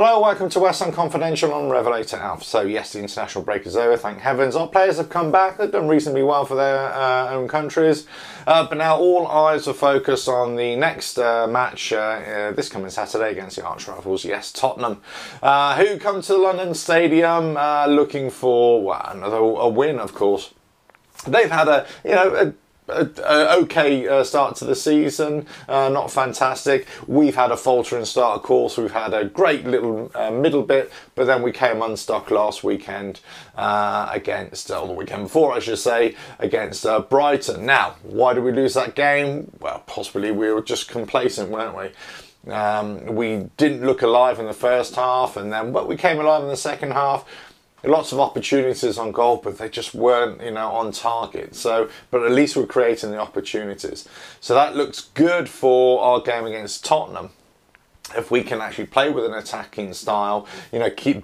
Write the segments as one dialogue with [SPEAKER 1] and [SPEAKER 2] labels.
[SPEAKER 1] Hello, welcome to West Ham Confidential on RevelatorAlf. So yes, the international break is over, thank heavens. Our players have come back, they've done reasonably well for their own countries. But now all eyes are focused on the next match this coming Saturday against the arch rivals, yes, Tottenham, who come to the London Stadium looking for, well, a win, of course. They've had a okay start to the season, not fantastic. We've had a faltering start, of course. We've had a great little middle bit, but then we came unstuck last weekend or the weekend before, I should say, against Brighton. Now, why did we lose that game? Well, possibly we were just complacent, weren't we? We didn't look alive in the first half, but we came alive in the second half. Lots of opportunities on goal, but they just weren't, on target. But at least we're creating the opportunities. So that looks good for our game against Tottenham. If we can actually play with an attacking style,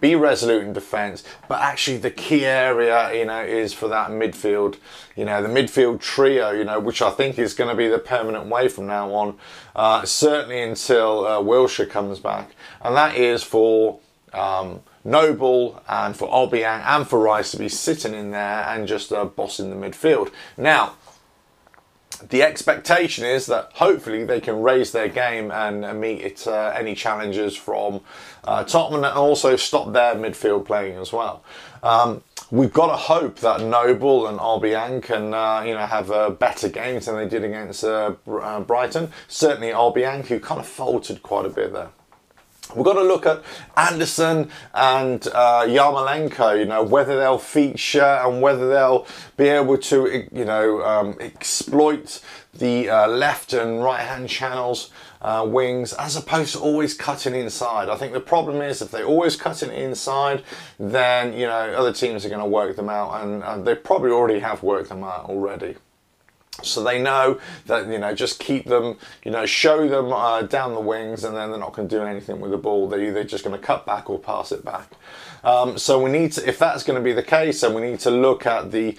[SPEAKER 1] be resolute in defence, but actually the key area, is for that midfield, the midfield trio, which I think is going to be the permanent way from now on, certainly until Wilshere comes back, and that is for Noble and for Obiang and for Rice to be sitting in there and just bossing the midfield. Now, the expectation is that hopefully they can raise their game and meet any challenges from Tottenham, and also stop their midfield playing as well. We've got to hope that Noble and Obiang can have better games than they did against Brighton. Certainly Obiang, who kind of faltered quite a bit there. We've got to look at Anderson and Yarmolenko, whether they'll feature and whether they'll be able to, exploit the left and right-hand channels, wings, as opposed to always cutting inside. I think the problem is if they're always cutting inside, then, other teams are going to work them out, and they probably already have worked them out already. So they know that, just keep them, show them down the wings, and then they're not going to do anything with the ball. They're either just going to cut back or pass it back. So we need to, if that's going to be the case, then we need to look at the,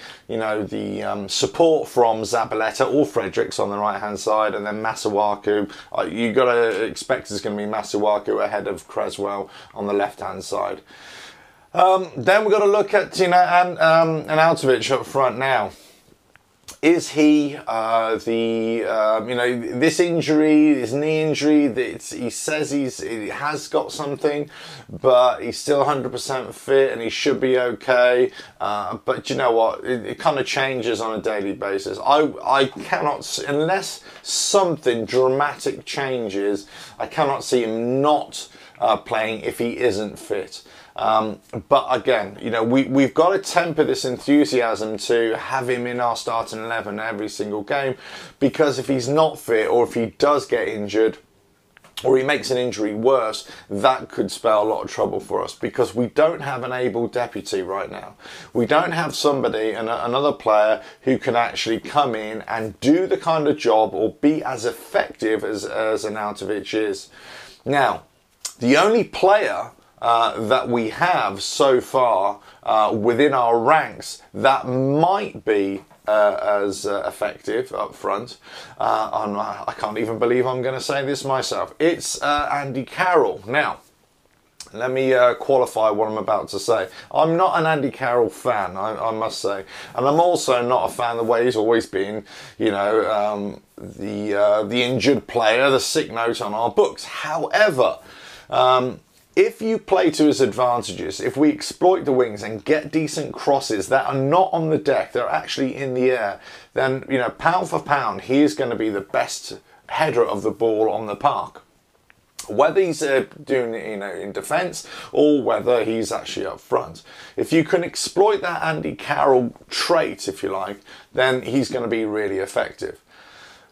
[SPEAKER 1] support from Zabaleta or Fredericks on the right-hand side, and then Masuaku. You've got to expect it's going to be Masuaku ahead of Creswell on the left-hand side. Then we've got to look at, Arnautovic up front now. Is he this injury, his knee injury, he says he has got something, but he's still 100% fit and he should be okay. But you know what? It kind of changes on a daily basis. I cannot, unless something dramatic changes, I cannot see him not playing if he isn't fit. But again, we've got to temper this enthusiasm to have him in our starting 11 every single game, because if he's not fit, or if he does get injured, or he makes an injury worse, that could spell a lot of trouble for us, because we don't have an able deputy right now. We don't have somebody, another player, who can actually come in and do the kind of job or be as effective as Arnautovic is. Now, the only player that we have so far within our ranks that might be as effective up front, I can't even believe I'm going to say this myself, it's Andy Carroll. Now, let me qualify what I'm about to say. I'm not an Andy Carroll fan, I must say, and I'm also not a fan of the way he's always been, the injured player, the sick note on our books. However, if you play to his advantages, if we exploit the wings and get decent crosses that are not on the deck, they're actually in the air, then, pound for pound, he is going to be the best header of the ball on the park. Whether he's doing it, in defence, or whether he's actually up front. If you can exploit that Andy Carroll trait, if you like, then he's going to be really effective.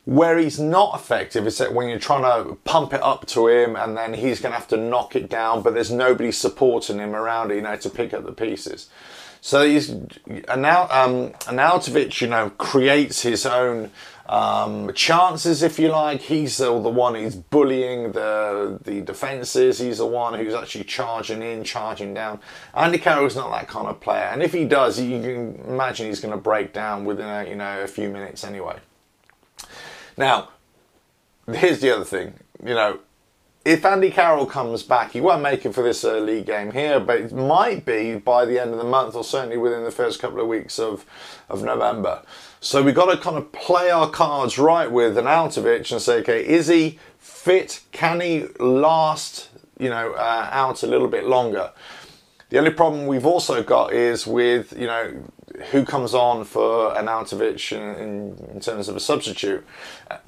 [SPEAKER 1] Where he's not effective is that when you're trying to pump it up to him, and then he's going to have to knock it down, but there's nobody supporting him around it, to pick up the pieces. So Arnautovic, creates his own chances, if you like. He's the one who's bullying the defences. He's the one who's actually charging in, charging down. Andy Carroll's not that kind of player, and if he does, you can imagine he's going to break down within a few minutes anyway. Now, here's the other thing, if Andy Carroll comes back, he won't make it for this league game here, but it might be by the end of the month, or certainly within the first couple of weeks of November. So we've got to kind of play our cards right with Arnautovic and say, okay, is he fit? Can he last, you know, out a little bit longer? The only problem we've also got is with, you know, who comes on for Arnautovic in terms of a substitute.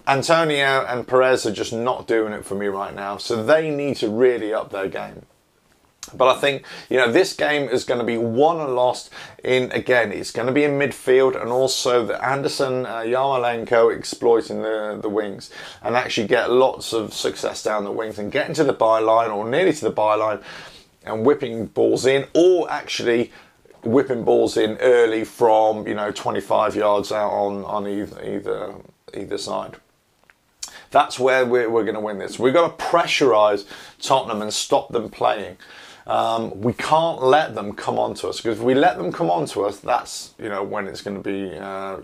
[SPEAKER 1] Antonio and Perez are just not doing it for me right now, so they need to really up their game. But I think, you know, this game is going to be won and lost in, again, it's going to be in midfield, and also the Anderson, Yarmolenko exploiting the wings and actually get lots of success down the wings and getting to the byline or nearly to the byline and whipping balls in, or actually whipping balls in early from, you know, 25 yards out on either side. That's where we're going to win this. We've got to pressurise Tottenham and stop them playing. We can't let them come on to us, because if we let them come on to us, that's, you know, when it's going to be,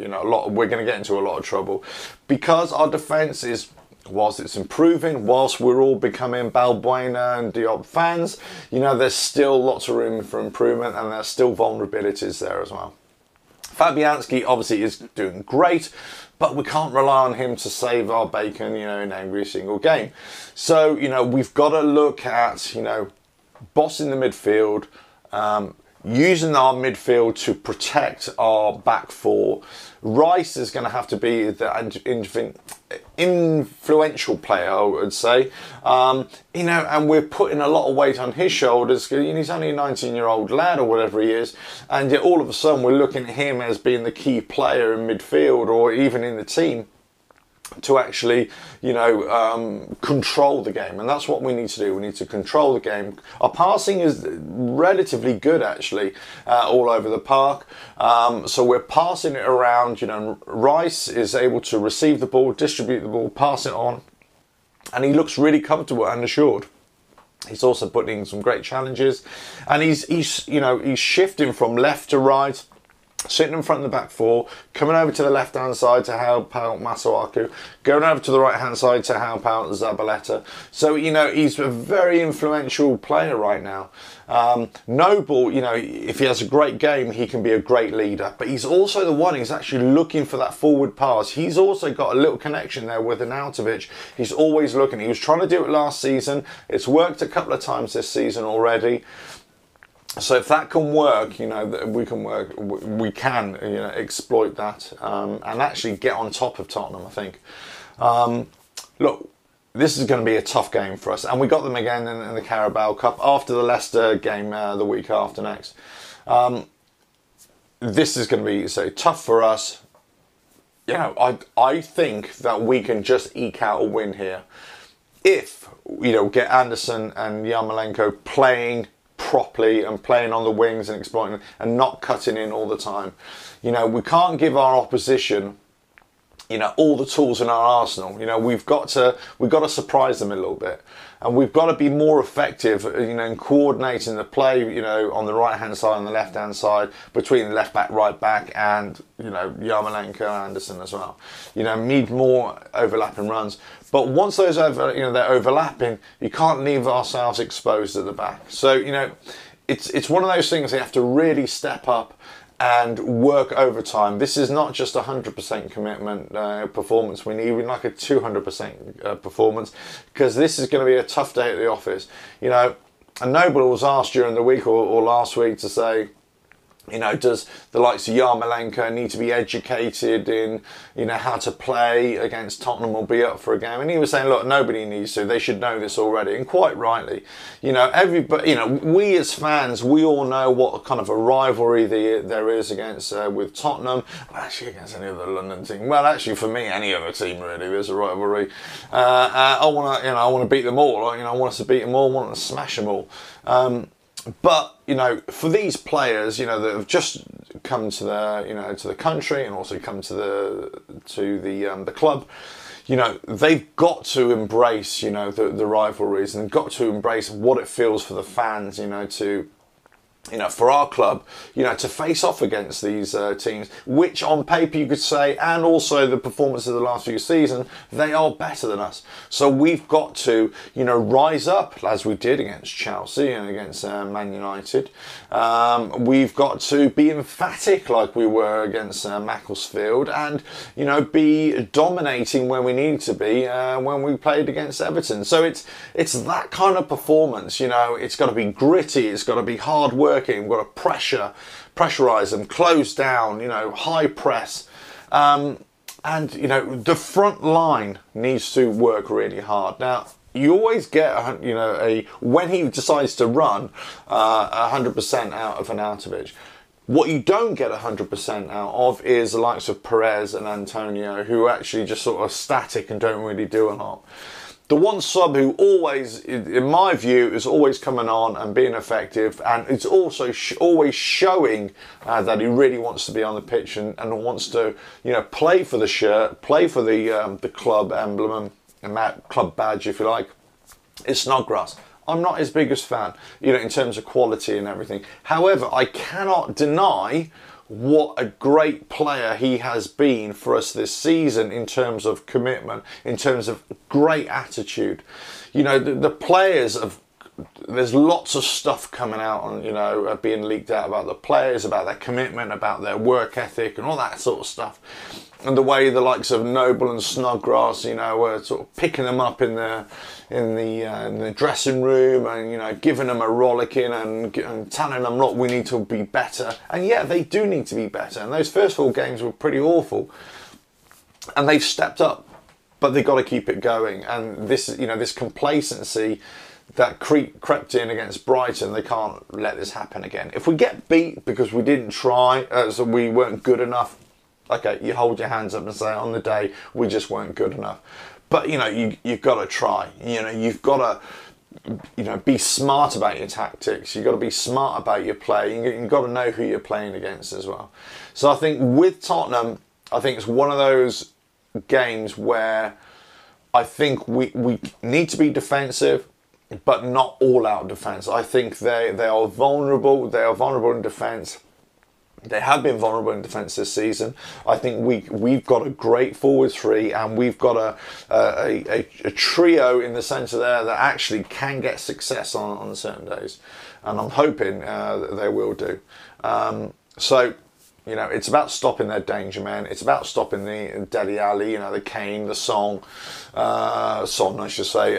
[SPEAKER 1] you know, we're going to get into a lot of trouble, because our defence is, whilst it's improving, whilst we're all becoming Balbuena and Diop fans, you know, there's still lots of room for improvement, and there's still vulnerabilities there as well. Fabianski obviously is doing great, but we can't rely on him to save our bacon, you know, in every single game. So, you know, we've got to look at, you know, bossing the midfield, using our midfield to protect our back four. Rice is going to have to be the influential player, I would say. You know, and we're putting a lot of weight on his shoulders. He's only a 19-year-old lad or whatever he is, and yet all of a sudden we're looking at him as being the key player in midfield or even in the team to actually, you know, control the game. And that's what we need to do. We need to control the game. Our passing is relatively good, actually, all over the park. So we're passing it around. You know, Rice is able to receive the ball, distribute the ball, pass it on, and he looks really comfortable and assured. He's also putting in some great challenges, and he's you know, he's shifting from left to right, sitting in front of the back four, coming over to the left-hand side to help out Masuaku, going over to the right-hand side to help out Zabaleta. So, you know, he's a very influential player right now. Noble, you know, if he has a great game, he can be a great leader. But he's also the one who's actually looking for that forward pass. He's also got a little connection there with Arnautovic. He's always looking. He was trying to do it last season. It's worked a couple of times this season already. So if that can work, you know, we can, you know, exploit that and actually get on top of Tottenham, I think. Look, this is going to be a tough game for us, and we got them again in the Carabao Cup after the Leicester game the week after next. This is going to be so tough for us. You know, I think that we can just eke out a win here if, you know, get Anderson and Yarmolenko playing properly and playing on the wings and exploiting and not cutting in all the time. You know, we can't give our opposition, you know, all the tools in our arsenal. You know, we've got to surprise them a little bit, and we've got to be more effective, you know, in coordinating the play, you know, on the right hand side and the left hand side, between the left back, right back, and, you know, Yarmolenko and Anderson as well. You know, need more overlapping runs. But once those they're overlapping, you can't leave ourselves exposed at the back. So, you know, it's one of those things you have to really step up and work overtime. This is not just 100% commitment performance. We need like a 200% performance, because this is going to be a tough day at the office. You know, and Noble was asked during the week or last week to say, you know, does the likes of Yarmolenko need to be educated in, you know, how to play against Tottenham or be up for a game? And he was saying, look, nobody needs to. They should know this already, and quite rightly. You know, everybody. You know, we as fans, we all know what kind of a rivalry there is against with Tottenham. Well, actually, against any other London team. Well, actually, for me, any other team really, there's a rivalry. I want to beat them all. You know, I want us to beat them all. I want to smash them all. But, you know, for these players, you know, that have just come to the, you know, to the country and also come to the club, you know, they've got to embrace, you know, the rivalries, and got to embrace what it feels for the fans, you know, to for our club, to face off against these teams, which on paper you could say, and also the performance of the last few seasons, they are better than us. So we've got to, rise up as we did against Chelsea and against Man United. We've got to be emphatic like we were against Macclesfield, and, be dominating when we need to be when we played against Everton. So it's that kind of performance, it's got to be gritty, it's got to be hard work. We've got to pressurize them, close down, high press. And, the front line needs to work really hard. Now, you always get, when he decides to run 100% out of Arnautovic. What you don't get 100% out of is the likes of Perez and Antonio, who are actually just sort of static and don't really do a lot. The one sub who always, in my view, is always coming on and being effective, and it's also always showing that he really wants to be on the pitch and wants to, play for the shirt, play for the club emblem and club badge, if you like. It's Snodgrass. I'm not his biggest fan, in terms of quality and everything. However, I cannot deny what a great player he has been for us this season in terms of commitment, in terms of great attitude. The players have, there's lots of stuff coming out on, being leaked out about the players, about their commitment, about their work ethic and all that sort of stuff. And the way the likes of Noble and Snodgrass, were sort of picking them up in the dressing room and, giving them a rollicking and telling them, look, we need to be better. And yeah, they do need to be better. And those first 4 games were pretty awful. And they've stepped up, but they've got to keep it going. And this, this complacency that crept in against Brighton, they can't let this happen again. If we get beat because we didn't try, so we weren't good enough, okay, you hold your hands up and say, on the day, we just weren't good enough. But, you've got to try. You've got to, be smart about your tactics. You've got to be smart about your play. You've got to know who you're playing against as well. So I think with Tottenham, I think it's one of those games where I think we need to be defensive, but not all-out defence. I think they are vulnerable. They are vulnerable in defence. They have been vulnerable in defence this season. I think we've got a great forward 3, and we've got a trio in the centre there that actually can get success on certain days, and I'm hoping that they will do. So, it's about stopping their danger men. It's about stopping the Dele Alli, the Kane, the Son, I should say.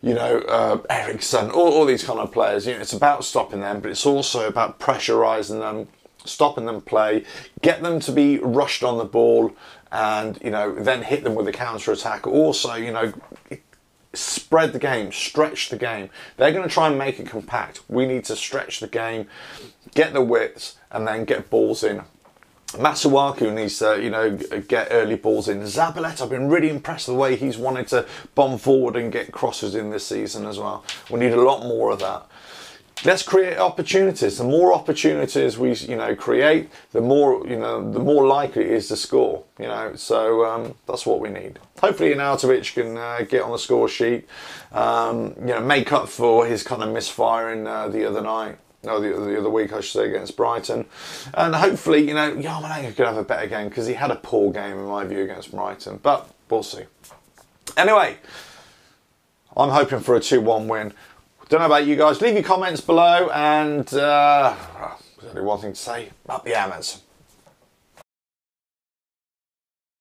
[SPEAKER 1] Ericsson, all these kind of players. It's about stopping them, but it's also about pressurising them, stopping them play, get them to be rushed on the ball, and then hit them with a counter attack. Also, spread the game, stretch the game. They're going to try and make it compact. We need to stretch the game, get the widths, and then get balls in. Masuaku needs to, get early balls in. Zabaleta, I've been really impressed with the way he's wanted to bomb forward and get crosses in this season as well. We need a lot more of that. Let's create opportunities. The more opportunities we, create, the more likely it is to score. So that's what we need. Hopefully, Arnautovic can get on the score sheet. Make up for his kind of misfiring the other night. No, the other week, I should say, against Brighton. And hopefully, Yarmolenko could have a better game, because he had a poor game, in my view, against Brighton. But we'll see. Anyway, I'm hoping for a 2-1 win. Don't know about you guys. Leave your comments below, and there's only one thing to say. Up the hammers.